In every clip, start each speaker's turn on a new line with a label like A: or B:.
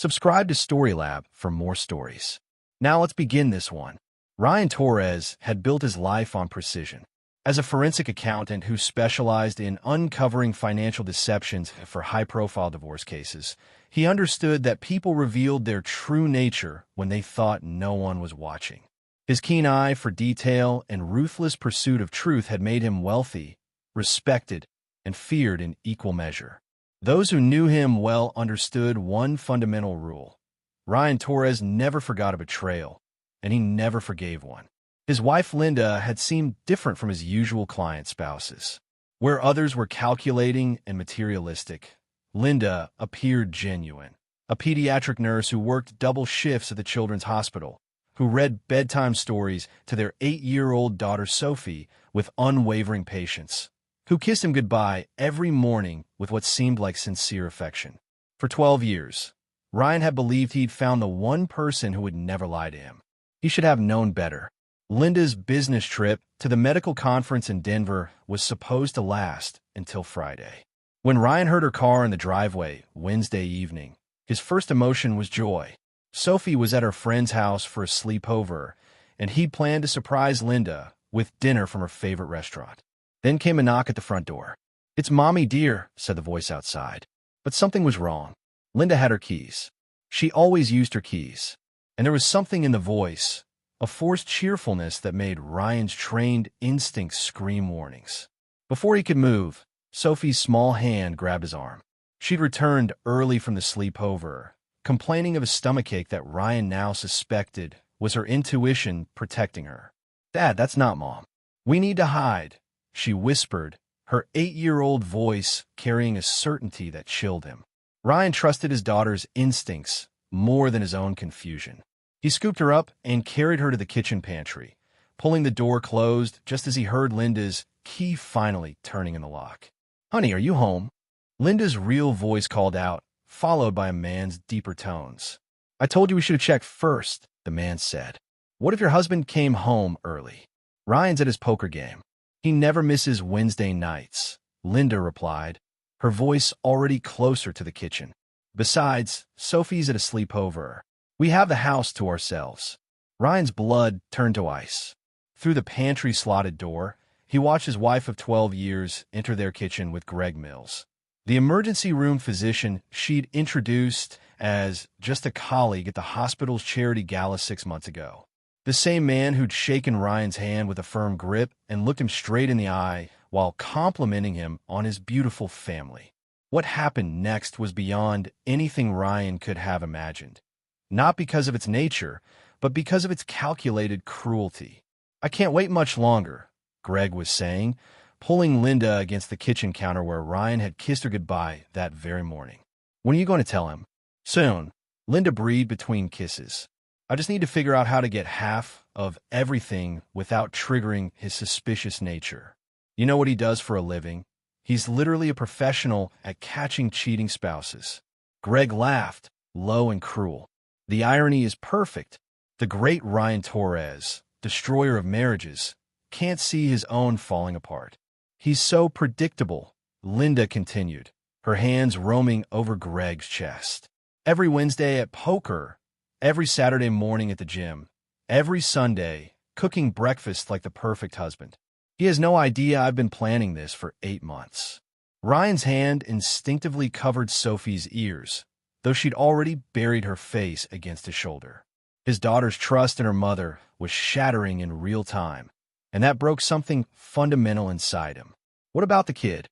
A: Subscribe to Storylab for more stories. Now let's begin this one. Ryan Torres had built his life on precision. As a forensic accountant who specialized in uncovering financial deceptions for high-profile divorce cases, he understood that people revealed their true nature when they thought no one was watching. His keen eye for detail and ruthless pursuit of truth had made him wealthy, respected, and feared in equal measure. Those who knew him well understood one fundamental rule. Ryan Torres never forgot a betrayal, and he never forgave one. His wife Linda had seemed different from his usual client spouses. Where others were calculating and materialistic, Linda appeared genuine. A pediatric nurse who worked double shifts at the children's hospital, who read bedtime stories to their 8-year-old daughter Sophie with unwavering patience, who kissed him goodbye every morning with what seemed like sincere affection. For 12 years, Ryan had believed he'd found the one person who would never lie to him. He should have known better. Linda's business trip to the medical conference in Denver was supposed to last until Friday. When Ryan heard her car in the driveway Wednesday evening, his first emotion was joy. Sophie was at her friend's house for a sleepover, and he'd planned to surprise Linda with dinner from her favorite restaurant. Then came a knock at the front door. "It's Mommy, dear," said the voice outside. But something was wrong. Linda had her keys. She always used her keys. And there was something in the voice, a forced cheerfulness that made Ryan's trained instincts scream warnings. Before he could move, Sophie's small hand grabbed his arm. She'd returned early from the sleepover, complaining of a stomachache that Ryan now suspected was her intuition protecting her. "Dad, that's not Mom. We need to hide," she whispered, her 8-year-old voice carrying a certainty that chilled him. Ryan trusted his daughter's instincts more than his own confusion. He scooped her up and carried her to the kitchen pantry, pulling the door closed just as he heard Linda's key finally turning in the lock. "Honey, are you home?" Linda's real voice called out, followed by a man's deeper tones. "I told you we should have checked first," the man said. "What if your husband came home early?" "Ryan's at his poker game. He never misses Wednesday nights," Linda replied, her voice already closer to the kitchen. "Besides, Sophie's at a sleepover. We have the house to ourselves." Ryan's blood turned to ice. Through the pantry-slotted door, he watched his wife of 12 years enter their kitchen with Greg Mills, the emergency room physician she'd introduced as just a colleague at the hospital's charity gala 6 months ago. The same man who'd shaken Ryan's hand with a firm grip and looked him straight in the eye while complimenting him on his beautiful family. What happened next was beyond anything Ryan could have imagined. Not because of its nature, but because of its calculated cruelty. "I can't wait much longer," Greg was saying, pulling Linda against the kitchen counter where Ryan had kissed her goodbye that very morning. "When are you going to tell him?" "Soon," Linda breathed between kisses. "I just need to figure out how to get half of everything without triggering his suspicious nature. You know what he does for a living? He's literally a professional at catching cheating spouses." Greg laughed, low and cruel. The irony is perfect. The great Ryan Torres, destroyer of marriages, can't see his own falling apart. "He's so predictable," Linda continued, her hands roaming over Greg's chest. "Every Wednesday at poker, every Saturday morning at the gym, every Sunday, cooking breakfast like the perfect husband. He has no idea I've been planning this for 8 months." Ryan's hand instinctively covered Sophie's ears, though she'd already buried her face against his shoulder. His daughter's trust in her mother was shattering in real time, and that broke something fundamental inside him. "What about the kid?"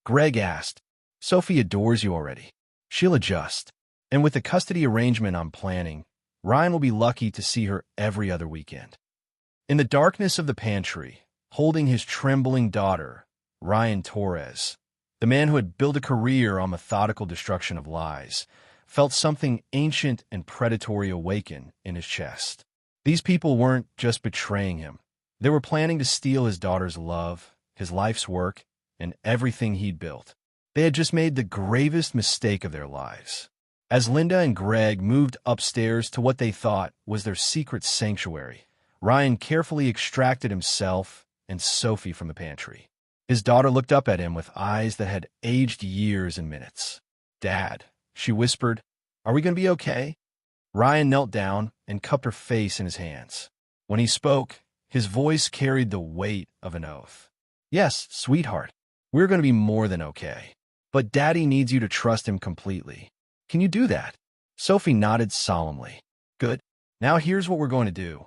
A: Greg asked. "Sophie adores you already. She'll adjust. And with the custody arrangement I'm planning, Ryan will be lucky to see her every other weekend." In the darkness of the pantry, holding his trembling daughter, Ryan Torres, the man who had built a career on methodical destruction of lies, felt something ancient and predatory awaken in his chest. These people weren't just betraying him. They were planning to steal his daughter's love, his life's work, and everything he'd built. They had just made the gravest mistake of their lives. As Linda and Greg moved upstairs to what they thought was their secret sanctuary, Ryan carefully extracted himself and Sophie from the pantry. His daughter looked up at him with eyes that had aged years and minutes. "Dad," she whispered, Are we going to be okay? Ryan knelt down and cupped her face in his hands. When he spoke, his voice carried the weight of an oath. Yes, sweetheart, we're going to be more than okay. But Daddy needs you to trust him completely. Can you do that? Sophie nodded solemnly. Good. Now here's what we're going to do.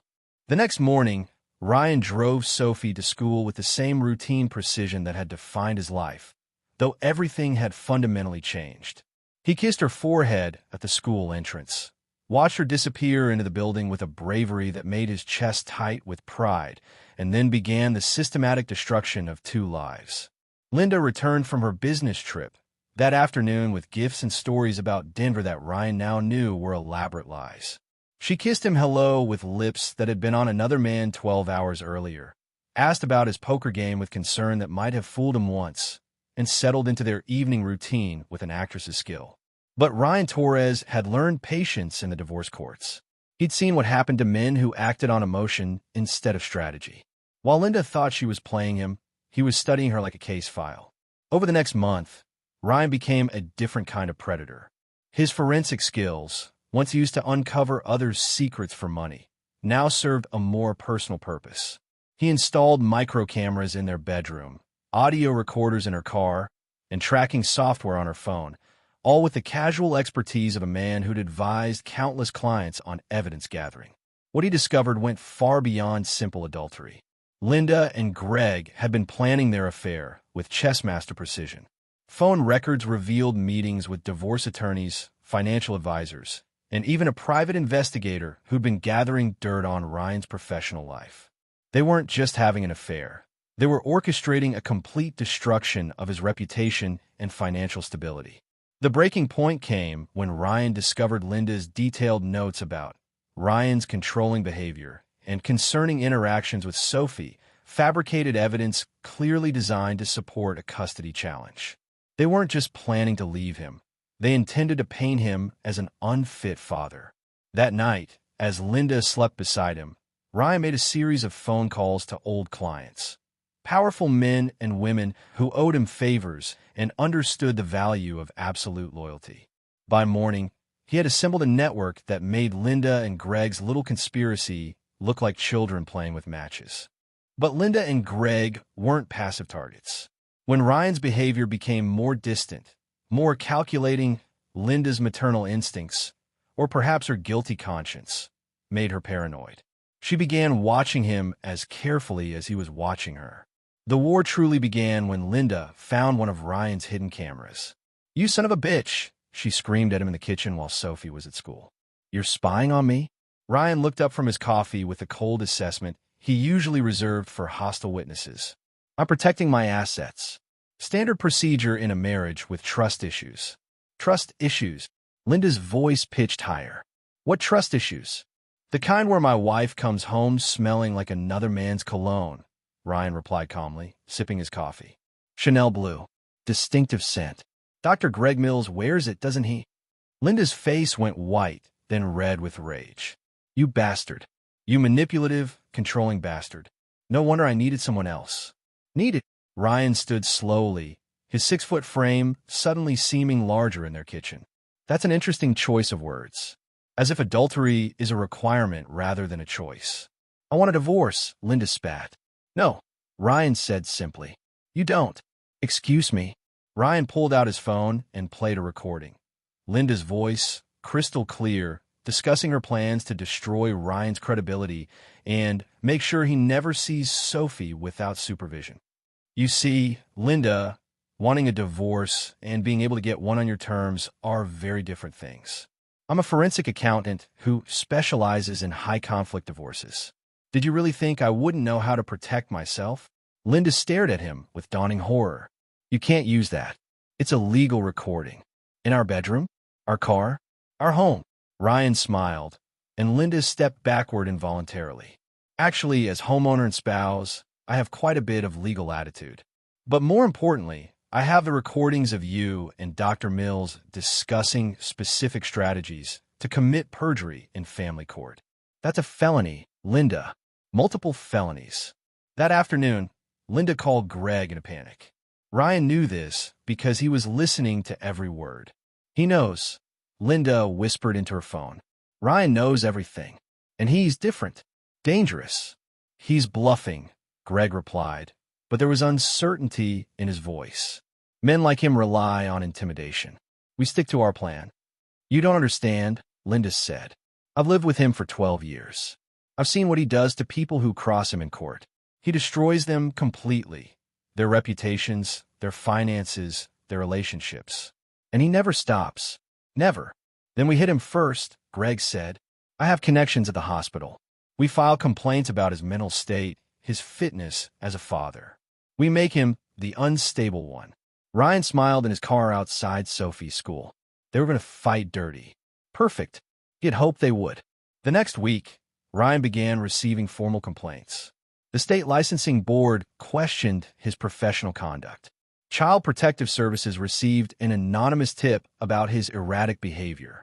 A: The next morning, Ryan drove Sophie to school with the same routine precision that had defined his life, though everything had fundamentally changed. He kissed her forehead at the school entrance, watched her disappear into the building with a bravery that made his chest tight with pride, and then began the systematic destruction of 2 lives. Linda returned from her business trip that afternoon with gifts and stories about Denver that Ryan now knew were elaborate lies. She kissed him hello with lips that had been on another man 12 hours earlier, asked about his poker game with concern that might have fooled him once, and settled into their evening routine with an actress's skill. But Ryan Torres had learned patience in the divorce courts. He'd seen what happened to men who acted on emotion instead of strategy. While Linda thought she was playing him, he was studying her like a case file. Over the next month, Ryan became a different kind of predator. His forensic skills, once used to uncover others' secrets for money, now served a more personal purpose. He installed micro cameras in their bedroom, audio recorders in her car, and tracking software on her phone, all with the casual expertise of a man who'd advised countless clients on evidence gathering. What he discovered went far beyond simple adultery. Linda and Greg had been planning their affair with chessmaster precision. Phone records revealed meetings with divorce attorneys, financial advisors, and even a private investigator who'd been gathering dirt on Ryan's professional life. They weren't just having an affair. They were orchestrating a complete destruction of his reputation and financial stability. The breaking point came when Ryan discovered Linda's detailed notes about Ryan's controlling behavior and concerning interactions with Sophie, fabricated evidence clearly designed to support a custody challenge. They weren't just planning to leave him. They intended to paint him as an unfit father. That night, as Linda slept beside him, Ryan made a series of phone calls to old clients, powerful men and women who owed him favors and understood the value of absolute loyalty. By morning, he had assembled a network that made Linda and Greg's little conspiracy look like children playing with matches. But Linda and Greg weren't passive targets. When Ryan's behavior became more distant, more calculating, Linda's maternal instincts, or perhaps her guilty conscience, made her paranoid. She began watching him as carefully as he was watching her. The war truly began when Linda found one of Ryan's hidden cameras. "You son of a bitch!" she screamed at him in the kitchen while Sophie was at school. "You're spying on me?" Ryan looked up from his coffee with the cold assessment he usually reserved for hostile witnesses. "I'm protecting my assets. Standard procedure in a marriage with trust issues." "Trust issues?" Linda's voice pitched higher. "What trust issues?" "The kind where my wife comes home smelling like another man's cologne," Ryan replied calmly, sipping his coffee. "Chanel Blue. Distinctive scent. Dr. Greg Mills wears it, doesn't he?" Linda's face went white, then red with rage. "You bastard. You manipulative, controlling bastard. No wonder I needed someone else." "Needed?" Ryan stood slowly, his 6-foot frame suddenly seeming larger in their kitchen. "That's an interesting choice of words. As if adultery is a requirement rather than a choice." "I want a divorce," Linda spat. "No," Ryan said simply. "You don't." "Excuse me." Ryan pulled out his phone and played a recording. Linda's voice, crystal clear, discussing her plans to destroy Ryan's credibility and make sure he never sees Sophie without supervision. "You see, Linda, wanting a divorce and being able to get one on your terms are very different things. I'm a forensic accountant who specializes in high-conflict divorces. Did you really think I wouldn't know how to protect myself?" Linda stared at him with dawning horror. "You can't use that. It's a legal recording. In our bedroom? Our car? Our home?" Ryan smiled, and Linda stepped backward involuntarily. "Actually, as homeowner and spouse, I have quite a bit of legal attitude. But more importantly, I have the recordings of you and Dr. Mills discussing specific strategies to commit perjury in family court. That's a felony, Linda. Multiple felonies." That afternoon, Linda called Greg in a panic. Ryan knew this because he was listening to every word. "He knows," Linda whispered into her phone. Ryan knows everything, and he's different. Dangerous. He's bluffing, Greg replied, but there was uncertainty in his voice. Men like him rely on intimidation. We stick to our plan. You don't understand, Linda said. I've lived with him for 12 years. I've seen what he does to people who cross him in court. He destroys them completely. Their reputations, their finances, their relationships. And he never stops. Never. Then we hit him first, Greg said. I have connections at the hospital. We file complaints about his mental state, his fitness as a father. We make him the unstable one. Ryan smiled in his car outside Sophie's school. They were going to fight dirty. Perfect. He had hoped they would. The next week, Ryan began receiving formal complaints. The state licensing board questioned his professional conduct. Child Protective Services received an anonymous tip about his erratic behavior.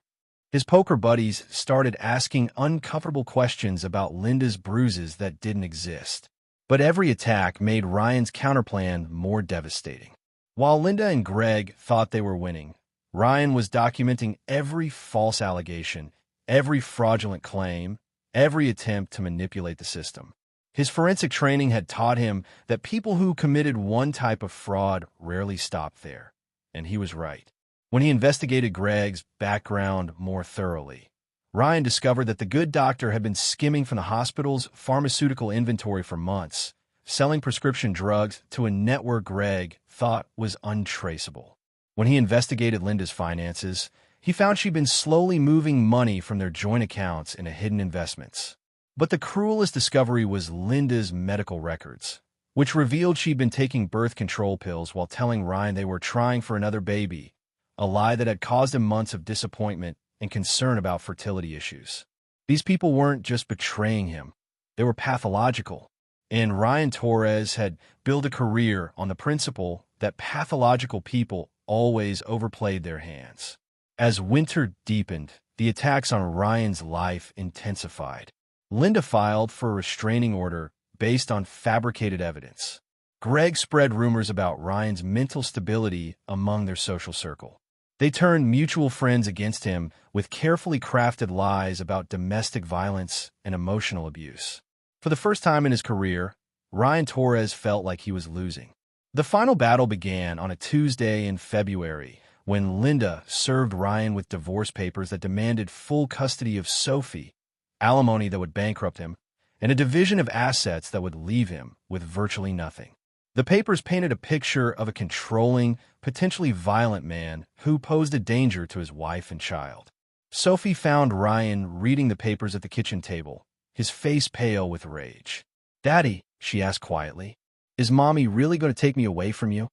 A: His poker buddies started asking uncomfortable questions about Linda's bruises that didn't exist. But every attack made Ryan's counterplan more devastating. While Linda and Greg thought they were winning, Ryan was documenting every false allegation, every fraudulent claim, every attempt to manipulate the system. His forensic training had taught him that people who committed one type of fraud rarely stopped there. And he was right. When he investigated Greg's background more thoroughly, Ryan discovered that the good doctor had been skimming from the hospital's pharmaceutical inventory for months, selling prescription drugs to a network Greg thought was untraceable. When he investigated Linda's finances, he found she'd been slowly moving money from their joint accounts into hidden investments. But the cruelest discovery was Linda's medical records, which revealed she'd been taking birth control pills while telling Ryan they were trying for another baby, a lie that had caused him months of disappointment and concern about fertility issues. These people weren't just betraying him. They were pathological. And Ryan Torres had built a career on the principle that pathological people always overplayed their hands. As winter deepened, the attacks on Ryan's life intensified. Linda filed for a restraining order based on fabricated evidence. Greg spread rumors about Ryan's mental stability among their social circle. They turned mutual friends against him with carefully crafted lies about domestic violence and emotional abuse. For the first time in his career, Ryan Torres felt like he was losing. The final battle began on a Tuesday in February when Linda served Ryan with divorce papers that demanded full custody of Sophie, alimony that would bankrupt him, and a division of assets that would leave him with virtually nothing. The papers painted a picture of a controlling, potentially violent man who posed a danger to his wife and child. Sophie found Ryan reading the papers at the kitchen table, his face pale with rage. "Daddy," she asked quietly, "is Mommy really going to take me away from you?"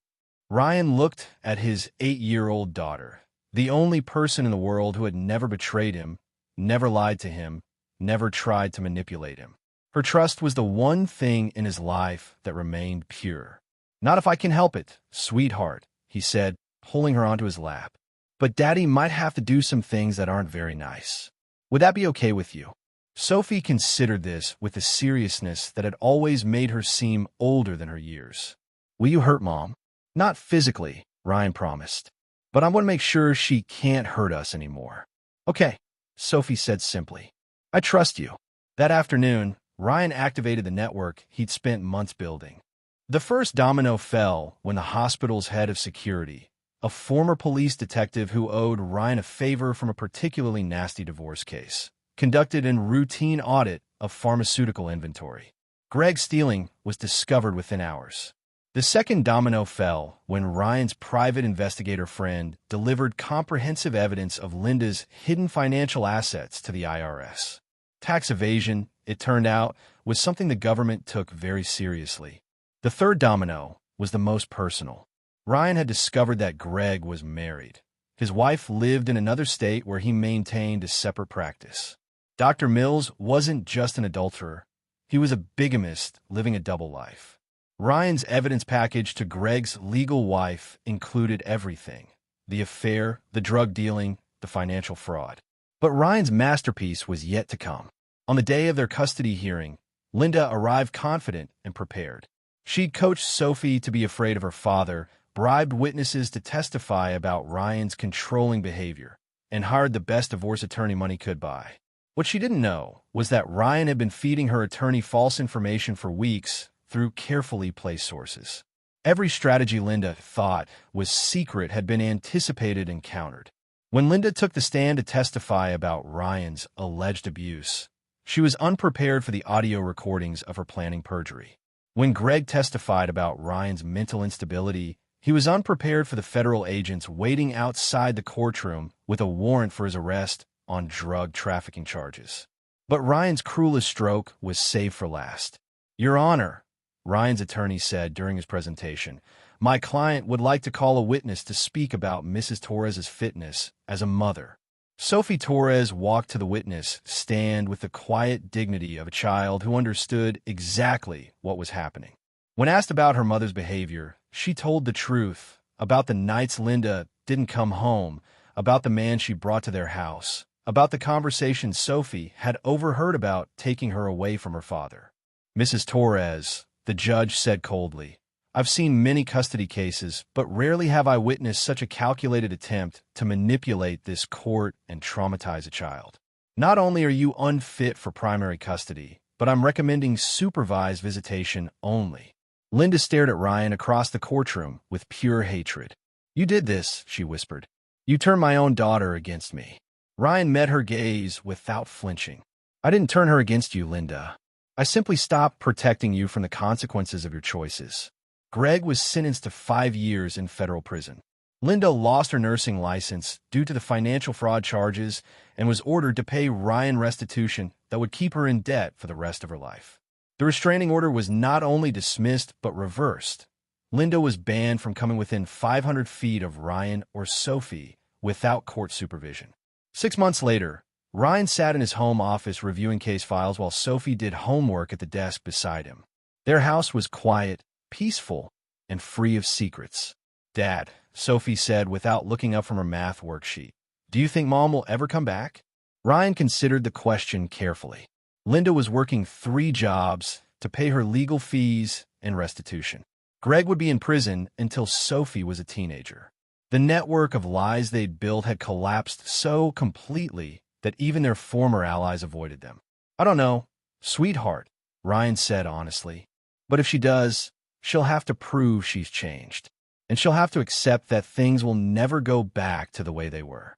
A: Ryan looked at his 8-year-old daughter, the only person in the world who had never betrayed him, never lied to him, never tried to manipulate him. Her trust was the one thing in his life that remained pure. "Not if I can help it, sweetheart," he said, pulling her onto his lap. "But Daddy might have to do some things that aren't very nice. Would that be okay with you?" Sophie considered this with a seriousness that had always made her seem older than her years. "Will you hurt Mom?" "Not physically," Ryan promised. "But I want to make sure she can't hurt us anymore." "Okay," Sophie said simply. "I trust you." That afternoon, Ryan activated the network he'd spent months building. The first domino fell when the hospital's head of security, a former police detective who owed Ryan a favor from a particularly nasty divorce case, conducted a routine audit of pharmaceutical inventory. Greg stealing was discovered within hours. The second domino fell when Ryan's private investigator friend delivered comprehensive evidence of Linda's hidden financial assets to the IRS. Tax evasion, it turned out, was something the government took very seriously. The third domino was the most personal. Ryan had discovered that Greg was married. His wife lived in another state where he maintained a separate practice. Dr. Mills wasn't just an adulterer. He was a bigamist living a double life. Ryan's evidence package to Greg's legal wife included everything: the affair, the drug dealing, the financial fraud. But Ryan's masterpiece was yet to come. On the day of their custody hearing, Linda arrived confident and prepared. She'd coached Sophie to be afraid of her father, bribed witnesses to testify about Ryan's controlling behavior, and hired the best divorce attorney money could buy. What she didn't know was that Ryan had been feeding her attorney false information for weeks through carefully placed sources. Every strategy Linda thought was secret had been anticipated and countered. When Linda took the stand to testify about Ryan's alleged abuse, she was unprepared for the audio recordings of her planning perjury. When Greg testified about Ryan's mental instability, he was unprepared for the federal agents waiting outside the courtroom with a warrant for his arrest on drug trafficking charges. But Ryan's cruelest stroke was saved for last. "Your Honor," Ryan's attorney said during his presentation, "my client would like to call a witness to speak about Mrs. Torres's fitness as a mother." Sophie Torres walked to the witness stand with the quiet dignity of a child who understood exactly what was happening. When asked about her mother's behavior, she told the truth about the nights Linda didn't come home, about the man she brought to their house, about the conversation Sophie had overheard about taking her away from her father. "Mrs. Torres," the judge said coldly, "I've seen many custody cases, but rarely have I witnessed such a calculated attempt to manipulate this court and traumatize a child. Not only are you unfit for primary custody, but I'm recommending supervised visitation only." Linda stared at Ryan across the courtroom with pure hatred. "You did this," she whispered. "You turned my own daughter against me." Ryan met her gaze without flinching. "I didn't turn her against you, Linda. I simply stopped protecting you from the consequences of your choices." Greg was sentenced to 5 years in federal prison. Linda lost her nursing license due to the financial fraud charges and was ordered to pay Ryan restitution that would keep her in debt for the rest of her life. The restraining order was not only dismissed but reversed. Linda was banned from coming within 500 feet of Ryan or Sophie without court supervision. 6 months later, Ryan sat in his home office reviewing case files while Sophie did homework at the desk beside him. Their house was quiet, peaceful, and free of secrets. "Dad," Sophie said without looking up from her math worksheet, "do you think Mom will ever come back?" Ryan considered the question carefully. Linda was working 3 jobs to pay her legal fees and restitution. Greg would be in prison until Sophie was a teenager. The network of lies they'd built had collapsed so completely that even their former allies avoided them. "I don't know, sweetheart," Ryan said honestly. "But if she does, she'll have to prove she's changed. And she'll have to accept that things will never go back to the way they were."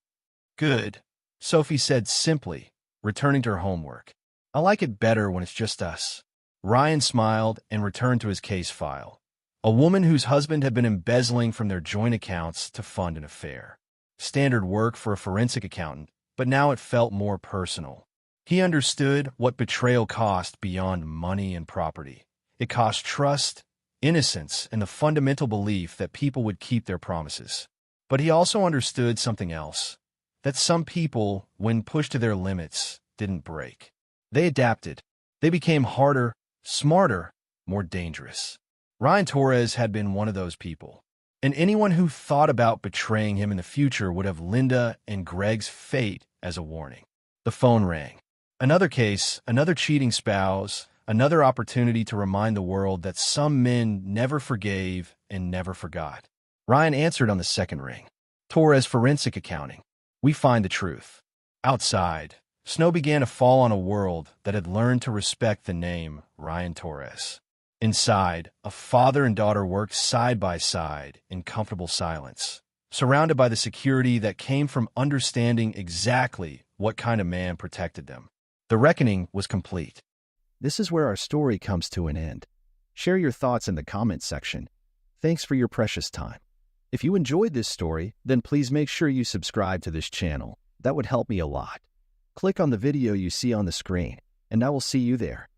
A: "Good," Sophie said simply, returning to her homework. "I like it better when it's just us." Ryan smiled and returned to his case file. A woman whose husband had been embezzling from their joint accounts to fund an affair. Standard work for a forensic accountant, but now it felt more personal. He understood what betrayal cost beyond money and property. It cost trust, innocence, and the fundamental belief that people would keep their promises. But he also understood something else, that some people, when pushed to their limits, didn't break. They adapted. They became harder, smarter, more dangerous. Ryan Torres had been one of those people, and anyone who thought about betraying him in the future would have Linda and Greg's fate as a warning. The phone rang. Another case, another cheating spouse, another opportunity to remind the world that some men never forgave and never forgot. Ryan answered on the second ring. "Torres Forensic Accounting. We find the truth." Outside, snow began to fall on a world that had learned to respect the name Ryan Torres. Inside, a father and daughter worked side by side in comfortable silence, surrounded by the security that came from understanding exactly what kind of man protected them. The reckoning was complete. This is where our story comes to an end. Share your thoughts in the comments section. Thanks for your precious time. If you enjoyed this story, then please make sure you subscribe to this channel. That would help me a lot. Click on the video you see on the screen, and I will see you there.